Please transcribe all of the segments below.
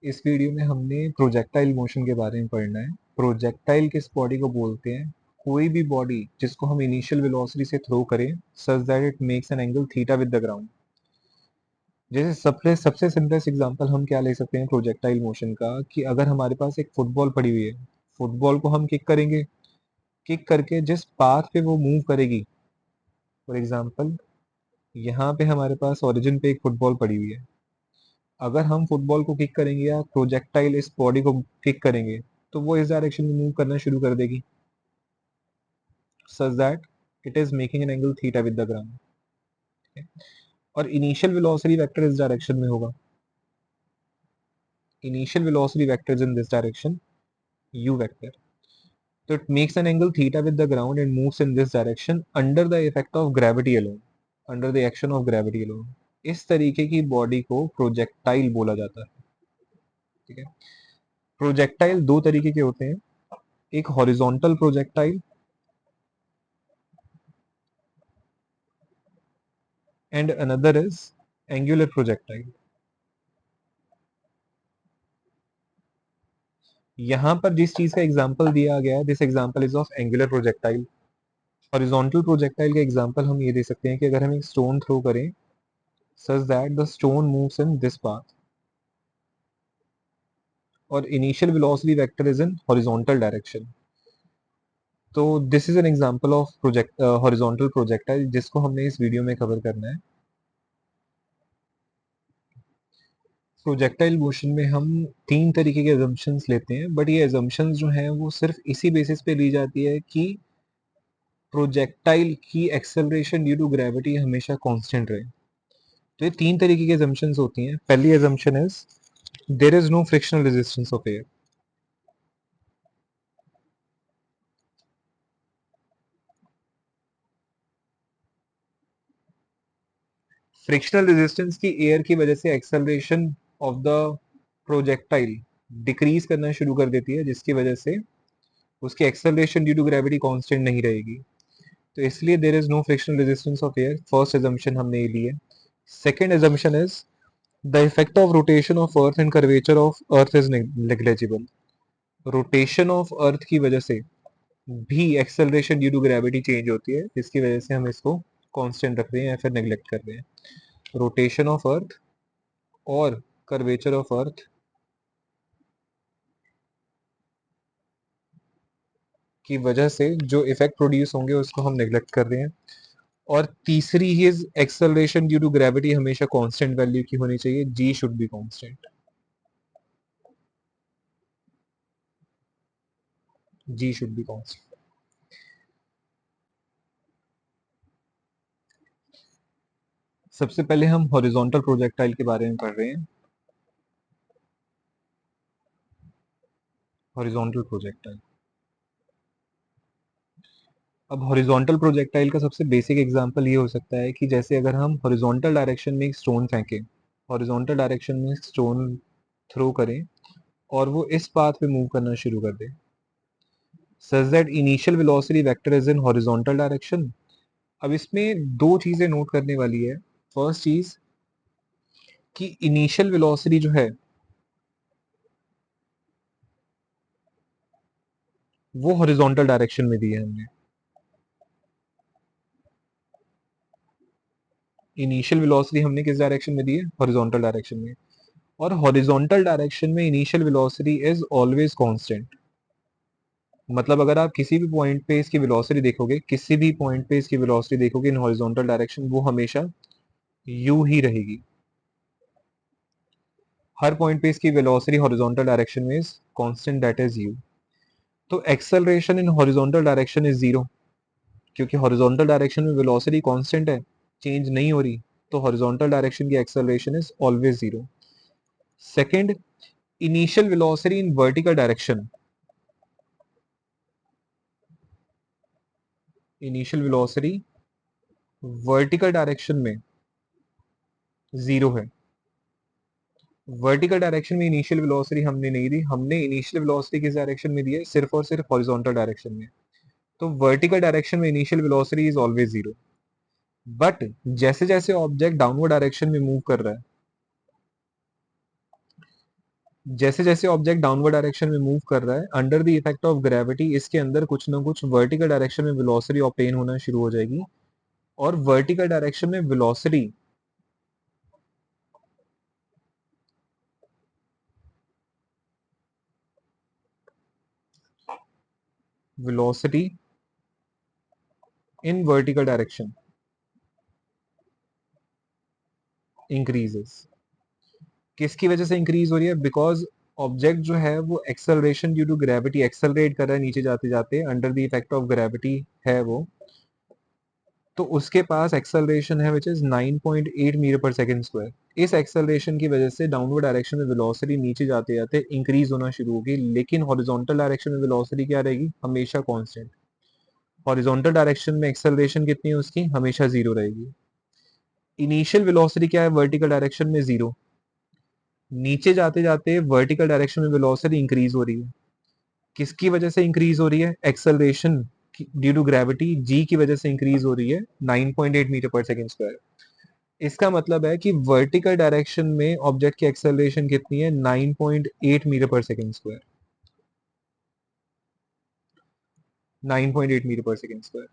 इस वीडियो में हमने प्रोजेक्टाइल मोशन के बारे में पढ़ना है। प्रोजेक्टाइल किस बॉडी को बोलते हैं? कोई भी बॉडी जिसको हम इनिशियल वेलोसिटी से थ्रो करें such that it makes an angle theta with the ground. जैसे सबसे सबसे सिंपलेस्ट एग्जांपल हम क्या ले सकते हैं प्रोजेक्टाइल मोशन का, कि अगर हमारे पास एक फुटबॉल पड़ी हुई है, फुटबॉल को हम किक करेंगे, किक करके जिस पाथ पे वो मूव करेगी, फॉर एग्जांपल यहाँ पे हमारे पास ओरिजिन पे एक फुटबॉल पड़ी हुई है, अगर हम फुटबॉल को किक करेंगे या प्रोजेक्टाइल इस बॉडी को किक करेंगे तो वो इस डायरेक्शन में मूव करना शुरू कर देगी such that it is making an angle theta with the ground. और इनिशियल वेलोसिटी वेक्टर इस डायरेक्शन में होगा, initial velocity vector is in this direction u vector. तो it makes an angle theta with the ground and moves in this direction under the effect of gravity alone, under the action of gravity alone. इस तरीके की body को projectile बोला जाता है। ठीक है, प्रोजेक्टाइल दो तरीके के होते हैं, एक horizontal projectile and another is angular projectile। यहाँ पर जिस चीज का एग्जांपल दिया गया है, this example is of angular projectile. Horizontal projectile का एग्जांपल हम ये दे सकते हैं कि अगर हम एक स्टोन थ्रो करें such that the stone moves in this path और initial velocity vector is in horizontal direction. तो this is an example of project horizontal projectile जिसको हमने इस वीडियो में कवर करना है। प्रोजेक्टाइल मोशन में हम तीन तरीके के assumptions लेते हैं, बट ये assumptions जो हैं वो सिर्फ इसी बेसिस पे ली जाती है कि प्रोजेक्टाइल की एक्सेलरेशन ड्यू टू ग्रेविटी हमेशा कांस्टेंट रहे। तो ये तीन तरीके की assumptions होती हैं। पहली assumption is there is no frictional resistance of air. Frictional resistance की एयर की वजह से acceleration of the projectile decrease करना शुरू कर देती है, जिसकी वजह से उसकी acceleration due to gravity constant नहीं रहेगी। तो इसलिए there is no frictional resistance of air, first assumption हमने ये ली है। Second assumption is the effect of rotation of earth and curvature of earth is negligible. Rotation of earth की वजह से भी acceleration due to gravity change होती है, जिसकी वजह से हम इसको कांस्टेंट रख रहे हैं या फिर नेग्लेक्ट कर रहे हैं। रोटेशन ऑफ अर्थ और कर्वेचर ऑफ अर्थ की वजह से जो इफेक्ट प्रोड्यूस होंगे उसको हम नेग्लेक्ट कर रहे हैं। और तीसरी is acceleration due to gravity हमेशा कांस्टेंट वैल्यू की होनी चाहिए, G should be constant, G should be constant. सबसे पहले हम हॉरिजॉन्टल प्रोजेक्टाइल के बारे में पढ़ रहे हैं। हॉरिजॉन्टल प्रोजेक्टाइल, अब हॉरिजॉन्टल प्रोजेक्टाइल का सबसे बेसिक एग्जांपल ये हो सकता है कि जैसे अगर हम हॉरिजॉन्टल डायरेक्शन में एक स्टोन फेंकें, हॉरिजॉन्टल डायरेक्शन में स्टोन थ्रो करें और वो इस पाथ पे मूव करना शुरू कर दे such that initial velocity vector is in horizontal direction. अब इसमें दो चीजें नोट करने वाली है। फर्स्ट चीज कि इनिशियल वेलोसिटी जो है वो हॉरिजॉन्टल डायरेक्शन में दी है हमने। इनिशियल वेलोसिटी हमने किस डायरेक्शन में दी है? हॉरिजॉन्टल डायरेक्शन में। और हॉरिजॉन्टल डायरेक्शन में initial velocity is always constant. मतलब अगर आप किसी भी पॉइंट पे इसकी वेलोसिटी देखोगे, किसी भी पॉइंट पे इसकी वेलोसिटी देखोगे इन हॉरिजॉन्टल डायरेक्शन, वो हमेशा u ही रहेगी। हर पॉइंट पे इसकी वेलोसिटी हॉरिजॉन्टल डायरेक्शन में is constant, that is u। तो acceleration in horizontal direction is zero, क्योंकि हॉरिजॉन्टल डायरेक्शन में वेलोसिटी कांस्टेंट है, चेंज नहीं हो रही, तो हॉरिजॉन्टल डायरेक्शन की acceleration is always zero. Second, initial velocity in vertical direction, initial velocity vertical direction में जीरो है। वर्टिकल डायरेक्शन में इनिशियल वेलोसिटी हमने नहीं दी, हमने इनिशियल वेलोसिटी किस डायरेक्शन में दी है? सिर्फ और सिर्फ हॉरिजॉन्टल डायरेक्शन में। तो वर्टिकल डायरेक्शन में initial velocity is always zero. But जैसे जैसे ऑब्जेक्ट डाउनवर्ड डायरेक्शन में मूव कर रहा है, जैसे जैसे ऑब्जेक्ट डाउनवर्ड डायरेक्शन में मूव कर रहा है under the effect of gravity इसके अंदर कुछ ना कुछ वर्टिकल डायरेक्शन में वेलोसिटी ऑब्टेन होना शुरू हो जाएगी और वर्टिकल डायरेक्शन में velocity in vertical direction increases. किसकी वजह से इंक्रीज हो रही है? बिकॉज ऑब्जेक्ट जो है वो acceleration due to gravity accelerate कर रहा है नीचे जाते जाते under the effect of gravity है वो, तो उसके पास एक्सेलरेशन है which is 9.8 metre per second square. इस एक्सेलरेशन की वजह से डाउनवर्ड डायरेक्शन में वेलोसिटी नीचे जाते जाते इंक्रीज होना शुरू होगी, लेकिन हॉरिजॉन्टल डायरेक्शन में वेलोसिटी क्या रहेगी? हमेशा कांस्टेंट। हॉरिजॉन्टल डायरेक्शन में एक्सेलरेशन कितनी है उसकी? हमेशा जीरो रहेगी। इनिशियल वेलोसिटी क्या है वर्टिकल डायरेक्शन में? जीरो। नीचे जाते जाते वर्टिकल डायरेक्शन में वेलोसिटी इंक्रीज हो रही है। किसकी वजह से इंक्रीज हो रही है? Acceleration due to gravity G की वजह से इंक्रीज हो रही है 9.8 मीटर पर सेकंड स्क्वायर। इसका मतलब है कि वर्टिकल डायरेक्शन में ऑब्जेक्ट की एक्सेलरेशन कितनी है? 9.8 metre per second square. 9.8 metre per second square.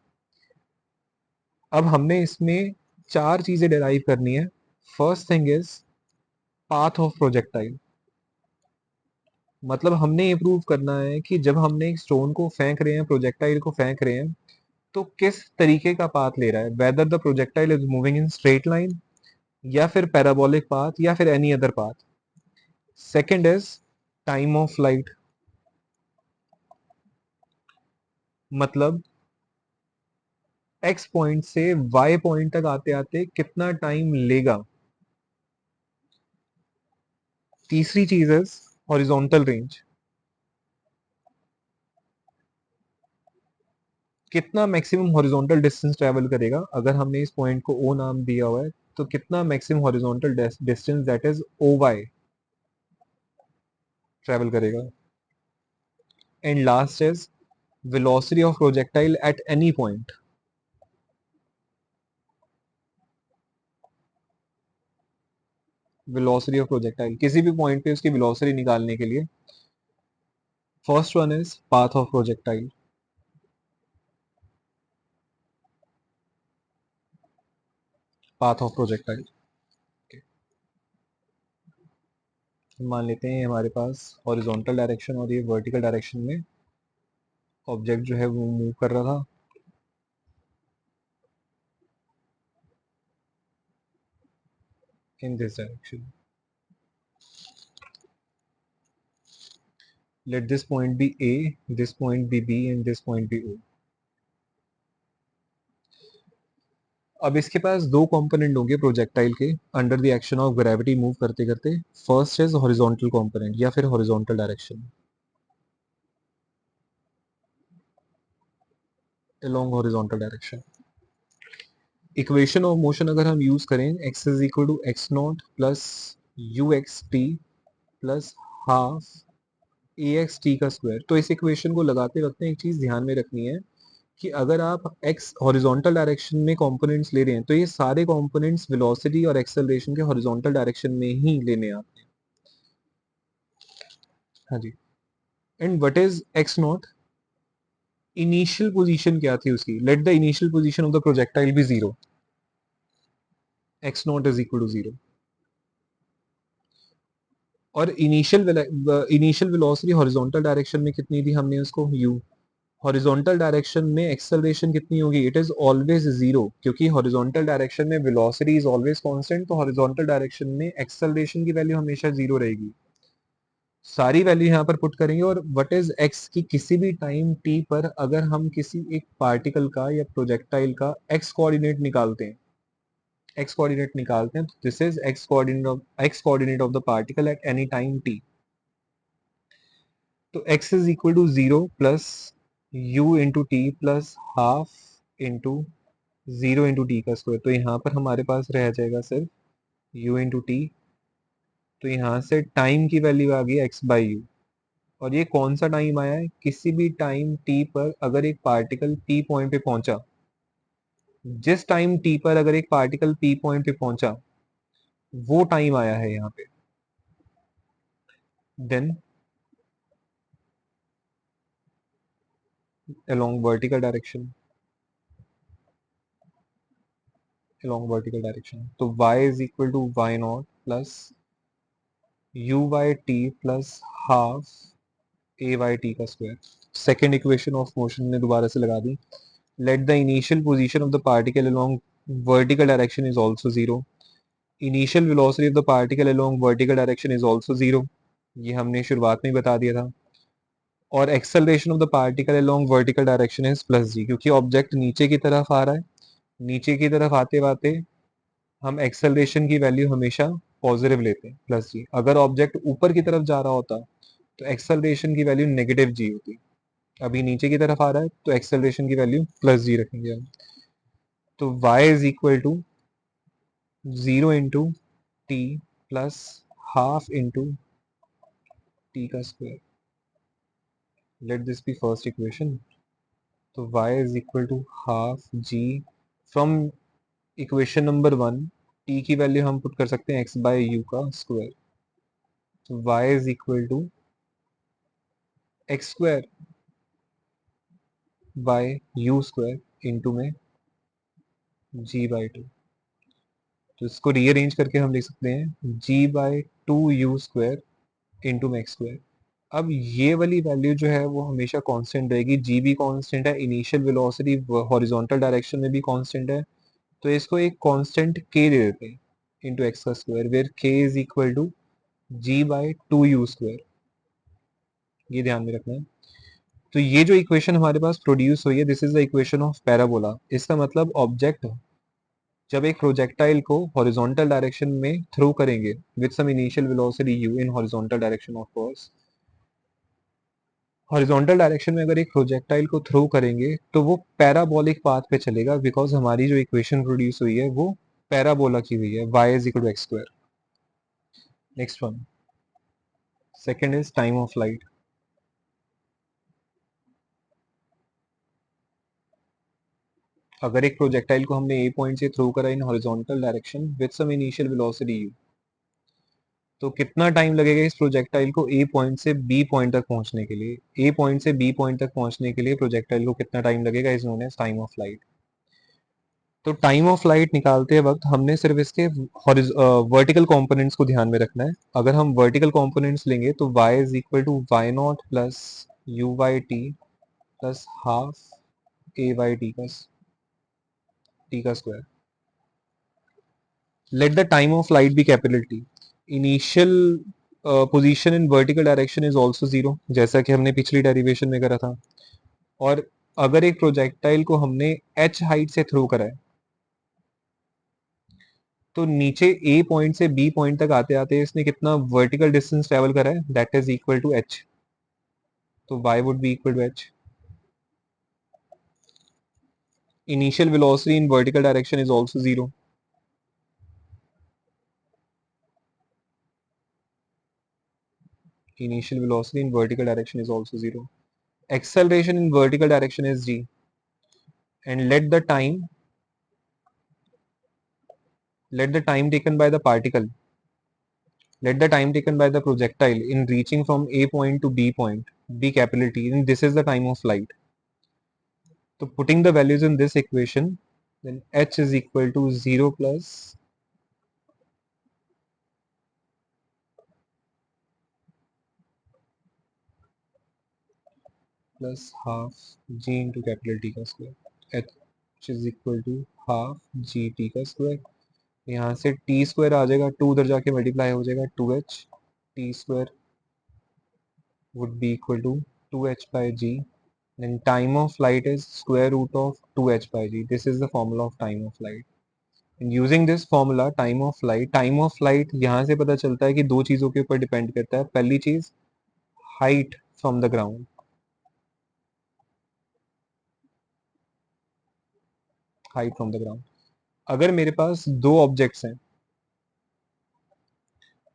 अब हमने इसमें चार चीजें डिराइव करनी है। First thing is path of projectile. मतलब हमने ये प्रूव करना है कि जब हमने एक स्टोन को फेंक रहे हैं, प्रोजेक्टाइल को फेंक रहे हैं, तो किस तरीके का पाथ ले रहा है, whether the projectile is moving in straight line या फिर पैराबोलिक पाथ या फिर any other path. Second is time of flight. मतलब एक्स पॉइंट से वाई पॉइंट तक आते आते कितना टाइम लेगा। तीसरी चीज इज हॉरिजॉन्टल रेंज। कितना मैक्सिमम हॉरिजॉन्टल डिस्टेंस ट्रेवल करेगा। अगर हमने इस पॉइंट को ओ नाम दिया हुआ है तो कितना maximum horizontal distance that is O Y travel करेगा। And last is velocity of projectile at any point। velocity of projectile किसी भी पॉइंट पे उसकी velocity निकालने के लिए। First one is path of projectile। path of projectile। मान लेते हैं हमारे पास हॉरिजॉन्टल डायरेक्शन और ये वर्टिकल डायरेक्शन में ऑब्जेक्ट जो है वो मूव कर रहा था। इन this direction, let this point be A, this point be B and this point be O। अब इसके पास दो कंपोनेंट होंगे प्रोजेक्टाइल के under the action of gravity move करते करते। फर्स्ट इज हॉरिजॉन्टल कंपोनेंट या फिर horizontal direction along horizontal direction. Equation of motion अगर हम यूज करें x is equal to x not plus u x t plus half a x t का square. तो इस इक्वेशन को लगाते वक्त एक चीज ध्यान में रखनी है कि अगर आप x हॉरिजॉन्टल डायरेक्शन में कंपोनेंट्स ले रहे हैं तो ये सारे कंपोनेंट्स वेलोसिटी और एक्सेलरेशन के हॉरिजॉन्टल डायरेक्शन में ही लेने हैं आपने। हाँ जी। And what is X naught? Initial position क्या थी उसकी? Let the initial position of the projectile be zero. X naught is equal to zero. और इनिशियल वेलोसिटी हॉरिजॉन्टल डायरेक्शन में कितनी थी? हमने उसको u। हॉरिजॉन्टल डायरेक्शन में एक्सेलरेशन कितनी होगी? इट इज ऑलवेज जीरो, क्योंकि हॉरिजॉन्टल डायरेक्शन में वेलोसिटी इज ऑलवेज कांस्टेंट, तो हॉरिजॉन्टल डायरेक्शन में एक्सेलरेशन की वैल्यू हमेशा जीरो रहेगी। सारी वैल्यू यहाँ पर पुट करेंगे और व्हाट इज एक्स की किसी भी टाइम टी पर अगर हम किसी एक पार्टिकल का या प्रोजेक्टाइल का एक्स कोऑर्डिनेट निकालते हैं तो this is x coordinate of the particle at any time t. तो x is equal to zero plus u into T plus half into zero into T का स्क्वायर। तो यहाँ पर हमारे पास रह जाएगा सिर्फ u इंटू टी। तो यहाँ से टाइम की वैल्यू आ गई x बाई यू। और ये कौन सा टाइम आया है? किसी भी टाइम t पर अगर एक पार्टिकल p पॉइंट पे पहुंचा, जिस टाइम t पर अगर एक पार्टिकल p पॉइंट पे पहुंचा वो टाइम आया है यहाँ पे। then along vertical direction, तो y is equal to y naught plus u by t plus half a by t का square. Second equation of motion ने दोबारा से लगा दी. Let the initial position of the particle along vertical direction is also zero. Initial velocity of the particle along vertical direction is also zero. ये हमने शुरुआत में बता दिया था. और acceleration of the particle along vertical direction is plus G, क्योंकि object नीचे की तरफ आ रहा है. नीचे की तरफ आते आते हम एक्सेलरेशन की वैल्यू हमेशा पॉजिटिव लेते हैं, प्लस जी. अगर ऑब्जेक्ट ऊपर की तरफ जा रहा होता तो एक्सेलरेशन की वैल्यू नेगेटिव जी होती. अभी नीचे की तरफ आ रहा है तो एक्सेलरेशन की वैल्यू प्लस जी रखेंगे हम. तो y is equal to 0 into T plus half into T का square. Let this be first equation. तो y is equal to half G. From equation number 1 t की वैल्यू हम पुट कर सकते हैं x बाय यू का square. तो y is equal to x square by U square into में g by two. तो इसको रीअरेंज करके हम लिख सकते हैं g by two u square into में एक्स स्क्वायर. अब ये वाली वैल्यू जो है वो हमेशा कांस्टेंट रहेगी. जी भी कांस्टेंट है, इनिशियल वेलोसिटी हॉरिजॉन्टल डायरेक्शन में भी कांस्टेंट है. तो इसको एक कांस्टेंट k दे देते हैं इंटू एक्स का square, where k is equal to g by two u square. ये ध्यान में रखना है. तो ये जो इक्वेशन हमारे पास प्रोड्यूस हुई है, this is the equation of parabola. इसका मतलब ऑब्जेक्ट जब एक प्रोजेक्टाइल को हॉरिजॉन्टल डायरेक्शन में थ्रो करेंगे with some initial velocity u in horizontal direction, of course horizontal direction में अगर एक प्रोजेक्टाइल को थ्रो करेंगे तो वो पैराबोलिक पाथ पे चलेगा, बिकॉज हमारी जो इक्वेशन प्रोड्यूस हुई है वो पैराबोला की हुई है. y is equal to x square. Next one, second is time of light. अगर एक प्रोजेक्टाइल को हमने ए पॉइंट से थ्रो करा in horizontal direction with some initial velocity u, तो कितना टाइम लगेगा इस प्रोजेक्टाइल को ए पॉइंट से बी पॉइंट तक पहुंचने के लिए. ए पॉइंट से बी पॉइंट तक पहुंचने के लिए प्रोजेक्टाइल को कितना टाइम लगेगा is known as time of light. तो टाइम ऑफ लाइट निकालते वक्त हमने सिर्फ इसके वर्टिकल कंपोनेंट्स को ध्यान में रखना है. अगर हम वर्टिकल कंपोनेंट्स लेंगे तो y is equal to Y naught plus U by T plus half A by T का square. Let the time of flight be capital T. Initial position in vertical direction is also zero, जैसा कि हमने पिछली derivation में करा था. और अगर एक प्रोजेक्टाइल को हमने h हाइट से थ्रो करा है तो नीचे ए पॉइंट से बी पॉइंट तक आते आते इसने कितना वर्टिकल डिस्टेंस ट्रेवल करा है, that is equal to h. तो y would be equal to h. Initial velocity in vertical direction is also zero. Initial velocity in vertical direction is also zero. Acceleration in vertical direction is g. And let the time taken by the particle, let the time taken by the projectile in reaching from a point to b point be capital T, and this is the time of light. So putting the values in this equation, then h is equal to 0 plus half g into capital T का square. h is equal to half g t का square. यहाँ से T square आ जाएगा, 2 उधर जाके multiply हो जाएगा, 2h T square would be equal to 2h by g. Then time of light is square root of 2h by g. This is the formula of time of light. And using this formula time of light यहाँ से पता चलता है कि दो चीजों के ऊपर डिपेंड करता है. पहली चीज हाइट फ्रॉम द ग्राउंड, अगर मेरे पास दो ऑब्जेक्ट्स हैं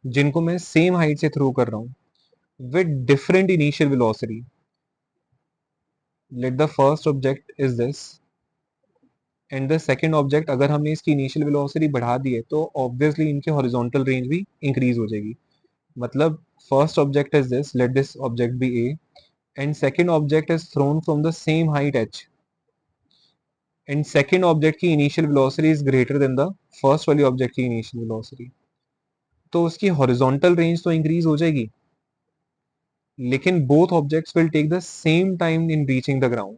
जिनको मैं सेम हाइट से थ्रो कर रहा हूं with different initial velocity, let the first object is this and the second object, अगर हमने इसकी इनिशियल वेलोसिटी बढ़ा दी है तो ऑब्वियसली इनके हॉरिजॉन्टल रेंज भी इंक्रीज हो जाएगी. मतलब first object is this, let this object be A, and second object is thrown from the same height h, and second object की initial velocity is greater than the first वाली object की initial velocity, तो उसकी horizontal range तो increase हो जाएगी, लेकिन both objects will take the same time in reaching the ground.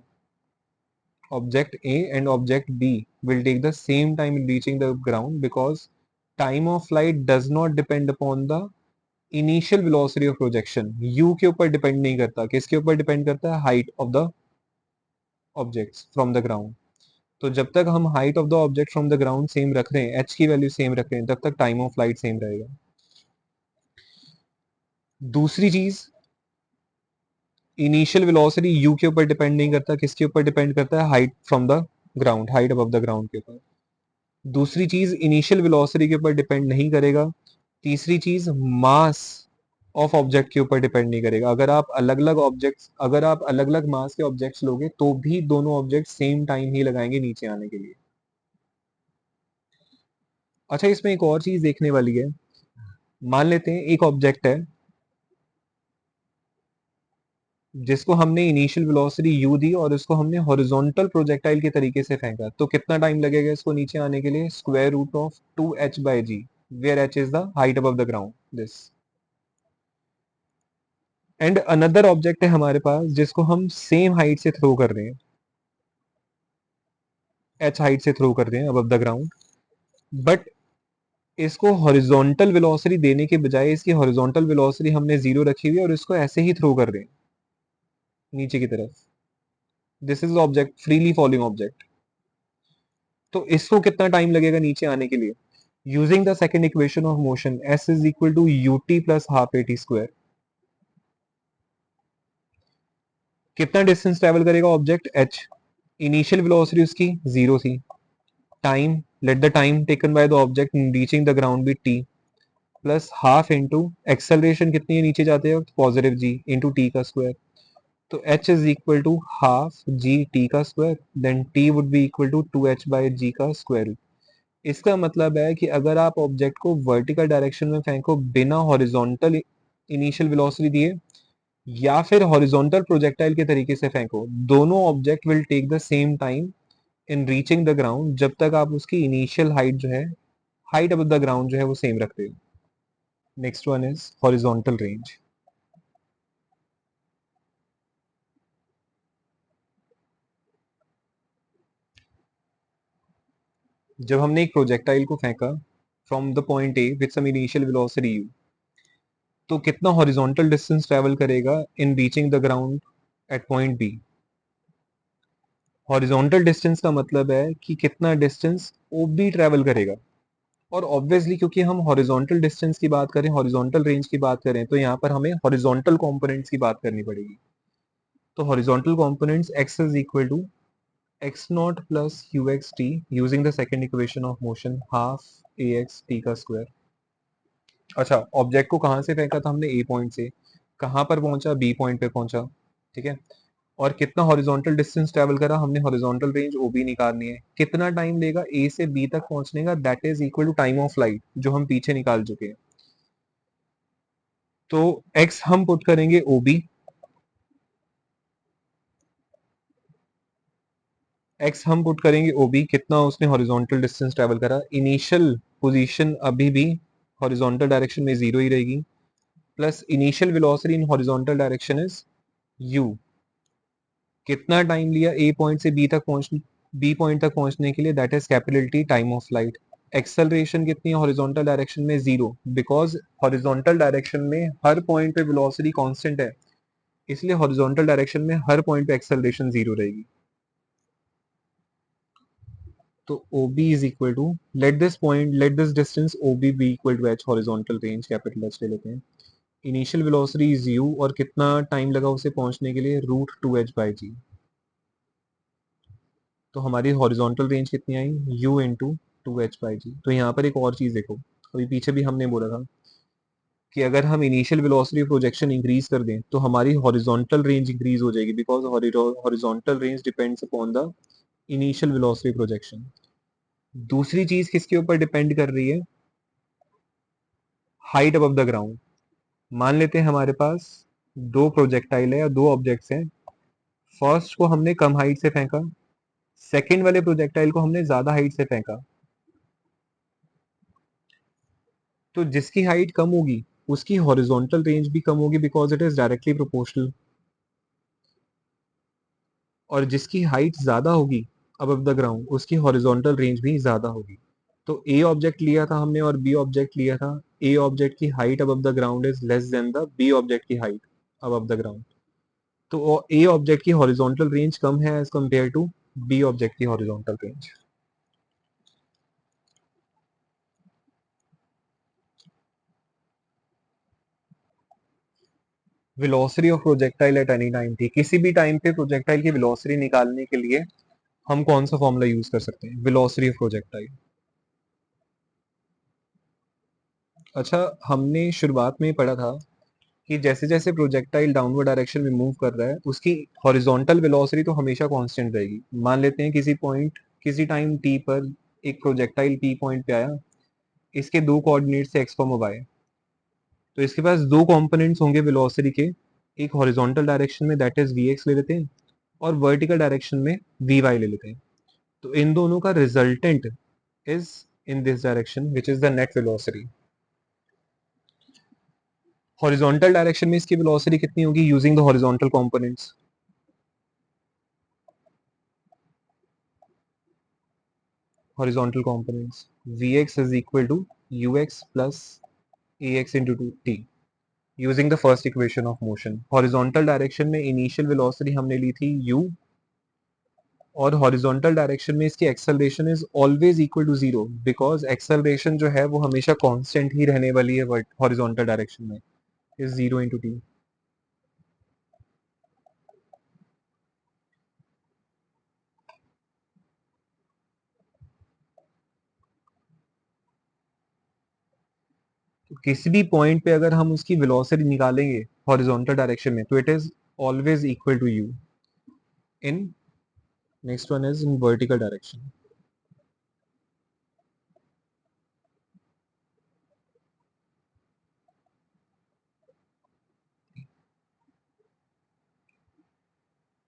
Object A and object B will take the same time in reaching the ground because time of flight does not depend upon the initial velocity of projection. U के ऊपर depend नहीं करता, किसके ऊपर depend करता है? Height of the objects from the ground. तो जब तक हम height of the object from the ground same रख रहे हैं, h की वैल्यू सेम रख रहे हैं, तब तक टाइम ऑफ फ्लाइट सेम रहेगा. दूसरी चीज, इनिशियल वेलोसिटी u के ऊपर डिपेंड नहीं करता, किसके ऊपर डिपेंड करता है? Height from the ground, height above the ground के ऊपर. दूसरी चीज, इनिशियल वेलोसिटी के ऊपर डिपेंड नहीं करेगा. तीसरी चीज, मास ऑफ ऑब्जेक्ट के ऊपर डिपेंड नहीं करेगा. अगर आप अलग अलग मास के ऑब्जेक्ट्स लोगे तो भी दोनों ऑब्जेक्ट सेम टाइम ही लगाएंगे नीचे आने के लिए. अच्छा, इसमें एक और चीज देखने वाली है. मान लेते हैं एक ऑब्जेक्ट है जिसको हमने इनिशियल वेलोसिटी u दी और उसको हमने हॉरिजॉन्टल प्रोजेक्टाइल के तरीके से फेंका, तो कितना टाइम लगेगा इसको नीचे आने के लिए? Square root of 2h/g, where h is the height above the ground, this. And another object है हमारे पास जिसको हम सेम हाइट से थ्रो कर रहे हैं, h हाइट से थ्रो कर रहे हैं अबव द ग्राउंड, बट इसको हॉरिजॉन्टल वेलोसिटी देने के बजाय इसकी हॉरिजॉन्टल वेलोसिटी हमने जीरो रखी हुई है और इसको ऐसे ही थ्रो कर रहे हैं नीचे की तरफ. This is object, freely falling object. तो इसको कितना टाइम लगेगा नीचे आने के लिए? Using the second equation of motion, s is equal to ut plus half at square. कितना डिस्टेंस ट्रेवल करेगा ऑब्जेक्ट? h. इनिशियल वेलोसिटी उसकी जीरो थी. Time, let the time taken by the object in reaching the ground be t plus half into acceleration कितनी है नीचे जाते वक्त? Positive g into T का स्क्वायर. तो h is equal to half g t का square, then t would be equal to 2h by g का square. इसका मतलब है कि अगर आप ऑब्जेक्ट को वर्टिकल डायरेक्शन में फेंको बिना हॉरिजॉन्टल इनिशियल वेलोसिटी दिए या फिर हॉरिजॉन्टल प्रोजेक्टाइल के तरीके से फेंको, दोनों object will take the same time in reaching the ground जब तक आप उसकी इनिशियल हाइट जो है, हाइट अबव द ग्राउंड जो है वो सेम रखते हो. Next one is horizontal range. जब हमने एक प्रोजेक्टाइल को फेंका from the point A with some initial velocity u, तो कितना हॉरिजॉन्टल डिस्टेंस ट्रेवल करेगा in reaching the ground at point B? Horizontal distance का मतलब है कि कितना डिस्टेंस OB ट्रेवल करेगा. और ऑब्वियसली क्योंकि हम हॉरिजॉन्टल डिस्टेंस की बात करें, हॉरिजॉन्टल रेंज की बात करें, तो यहाँ पर हमें हॉरिजॉन्टल कंपोनेंट्स की बात करनी पड़ेगी. तो horizontal components x is equal to x not plus u x t using the second equation of motion, half a x t का स्क्वायर. अच्छा, ऑब्जेक्ट को कहाँ से फेंका था हमने? ए पॉइंट से. कहाँ पर पहुंचा? बी पॉइंट पे पहुंचा. ठीक है. और कितना हॉरिजॉन्टल डिस्टेंस ट्रेवल करा? हमने हॉरिजॉन्टल रेंज ओबी निकालनी है. कितना टाइम लेगा ए से बी तक पहुंचने का? That is equal to time of flight, जो हम पीछे निकाल चुके हैं. तो x हम पुट करेंगे ओबी, x हम पुट करेंगे ओबी, कितना उसने हॉरिजॉन्टल डिस्टेंस ट्रेवल करा. इनिशियल पोजीशन अभी भी हॉरिजॉन्टल डायरेक्शन में जीरो ही रहेगी, plus initial velocity in horizontal direction is u. कितना टाइम लिया ए पॉइंट से बी पॉइंट तक पहुंचने के लिए? That is capital T, time of flight. Acceleration कितनी है हॉरिजॉन्टल डायरेक्शन में? जीरो, बिकॉज हॉरिजॉन्टल डायरेक्शन में हर पॉइंट पे वेलोसिटी कांस्टेंट है, इसलिए हॉरिजॉन्टल डायरेक्शन में हर पॉइंट पे एक्सेलरेशन जीरो रहेगी. तो OB is equal to, let this distance OB be equal to h, horizontal range capital h ले लेते हैं. इनिशियल वेलोसिटी इज u और कितना टाइम लगा उसे पहुंचने के लिए? रूट 2h बाई जी. तो हमारी हॉरिजॉन्टल रेंज कितनी आई? u into 2h/g. तो यहाँ पर एक और चीज देखो, अभी पीछे भी हमने बोला था कि अगर हम इनिशियल वेलोसिटी प्रोजेक्शन इंक्रीज कर दें तो हमारी हॉरिजॉन्टल रेंज इंक्रीज हो जाएगी, because horizontal range depends upon the initial velocity projection. दूसरी चीज किसके ऊपर डिपेंड कर रही है? Height above the ground. मान लेते हैं हमारे पास दो प्रोजेक्टाइल है या दो ऑब्जेक्ट्स हैं। फर्स्ट को हमने कम हाइट से फेंका, सेकंड वाले प्रोजेक्टाइल को हमने ज्यादा हाइट से फेंका। तो जिसकी हाइट कम होगी उसकी हॉरिजॉन्टल रेंज भी कम होगी because it is directly proportional, और जिसकी हाइट ज्यादा होगी अबव द ग्राउंड उसकी हॉरिजॉन्टल रेंज भी ज्यादा होगी। तो ए ऑब्जेक्ट लिया था हमने और बी ऑब्जेक्ट लिया था। ए ऑब्जेक्ट की height above the ground is less than the B object की हाइट अबव द ग्राउंड। तो ए ऑब्जेक्ट की हॉरिजॉन्टल रेंज कम है as compare to B object की horizontal range. Velocity of projectile at any time थी, किसी भी time पे प्रोजेक्टाइल की वेलोसिटी निकालने के लिए हम कौन सा फॉर्मूला यूज कर सकते हैं? Velocity of projectile. अच्छा, हमने शुरुआत में ही पढ़ा था कि जैसे जैसे प्रोजेक्टाइल डाउनवर्ड डायरेक्शन में मूव कर रहा है उसकी हॉरिजॉन्टल वेलोसिटी तो हमेशा कांस्टेंट रहेगी। मान लेते हैं किसी पॉइंट किसी टाइम टी पर एक प्रोजेक्टाइल पी पॉइंट पे आया, इसके दो कोऑर्डिनेट्स है एक्स और वाई। तो इसके पास दो कंपोनेंट्स होंगे वेलोसिटी के, एक हॉरिजॉन्टल डायरेक्शन में दैट इज वी एक्स ले लेते हैं, और वर्टिकल डायरेक्शन में वी वाई ले लेते हैं। तो इन दोनों का resultant is in this direction which is the net velocity. Horizontal direction में इसकी वेलोसिटी कितनी होगी using the horizontal components? horizontal components Vx is equal to ux plus ax into 2t using the first equation of motion। horizontal direction में initial velocity हमने ली थी u, और horizontal direction में इसकी acceleration is always equal to zero because acceleration जो है वो हमेशा constant ही रहने वाली है horizontal direction में, is 0 into t। तो किसी भी पॉइंट पे अगर हम उसकी वेलोसिटी निकालेंगे हॉरिजॉन्टल डायरेक्शन में तो it is always equal to u in, next one is in vertical direction.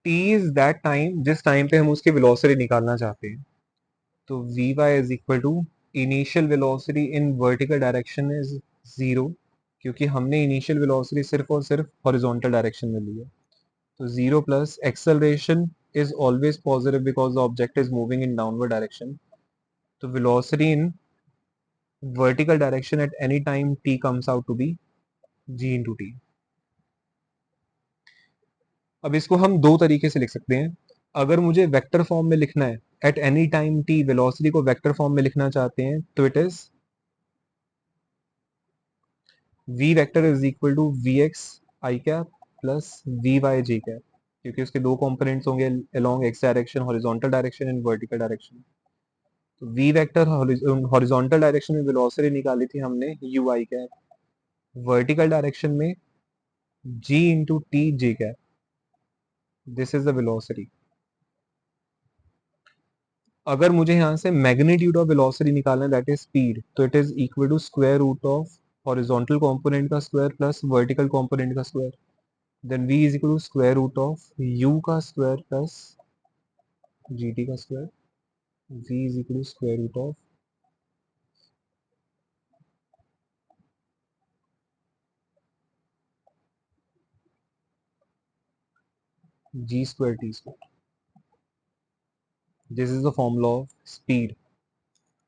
T is that time जिस टाइम पे हम उसकी वेलोसिटी निकालना चाहते हैं। तो v y is equal to initial velocity in vertical direction is zero, क्योंकि हमने इनिशियल वेलोसिटी सिर्फ और सिर्फ हॉरिजॉन्टल डायरेक्शन में ली है। तो zero plus acceleration is always positive because the object is moving in downward direction. तो velocity in vertical direction at any time t comes out to be g into t। अब इसको हम दो तरीके से लिख सकते हैं। अगर मुझे वेक्टर फॉर्म में लिखना है, at any time t velocity को वेक्टर फॉर्म में लिखना चाहते हैं, तो it is v vector is equal to v x i cap plus v y j cap, क्योंकि उसके दो कंपोनेंट्स होंगे along x direction, horizontal direction and vertical direction. तो v वेक्टर हॉरिजॉन्टल डायरेक्शन में वेलोसिटी निकाली थी हमने u i cap, vertical direction में g into t j cap, this is the velocity. अगर मुझे यहाँ से मैग्नीट्यूड ऑफ वेलोसिटी निकालना है दैट इज स्पीड, तो it is equal to square root of horizontal component का स्क्वायर प्लस वर्टिकल कंपोनेंट का square, then v is equal to square root of u का स्क्वायर प्लस gt का square, v is equal to square root of g square t square. This is the formula of speed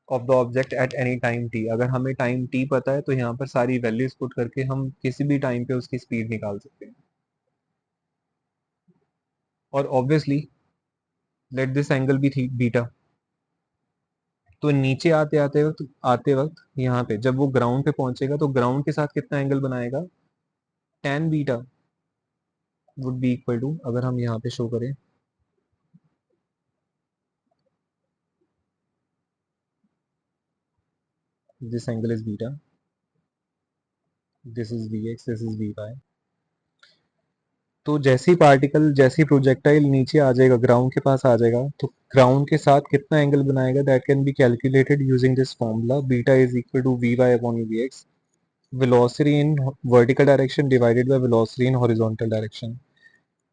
of the object at any time t। अगर हमें time t पता है तो यहाँ पर सारी वैल्यूज पुट करके हम किसी भी टाइम पे उसकी स्पीड निकाल सकते हैं। और obviously let this angle be थी बीटा। तो नीचे आते वक्त यहाँ पे जब वो ग्राउंड पे पहुंचेगा तो ग्राउंड के साथ कितना एंगल बनाएगा? tan beta would be equal to, अगर हम यहाँ पे शो करें, this angle is beta, this is v x, this is v y. तो जैसे ही पार्टिकल, जैसे ही प्रोजेक्टाइल नीचे आ जाएगा, ग्राउंड के पास आ जाएगा, तो ग्राउंड के साथ कितना एंगल बनाएगा that can be calculated using this formula, beta is equal to v y upon v x. velocity in vertical direction divided by velocity in horizontal direction.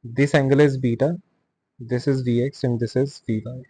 This angle is beta, this is Vx and this is Vy.